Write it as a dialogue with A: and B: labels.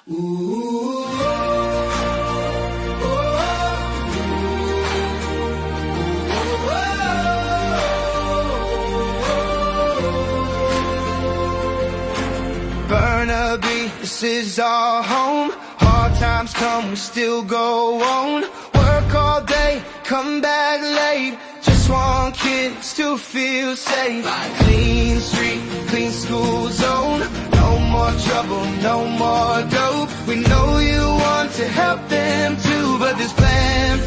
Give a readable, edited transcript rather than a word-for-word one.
A: Ooh, Burnaby, this is our home. Hard times come, we still go on. Work all day, come back late. Just want kids to feel safe. Clean street, clean school zone. No more trouble, no more dope. We know you want to help them too, but this plan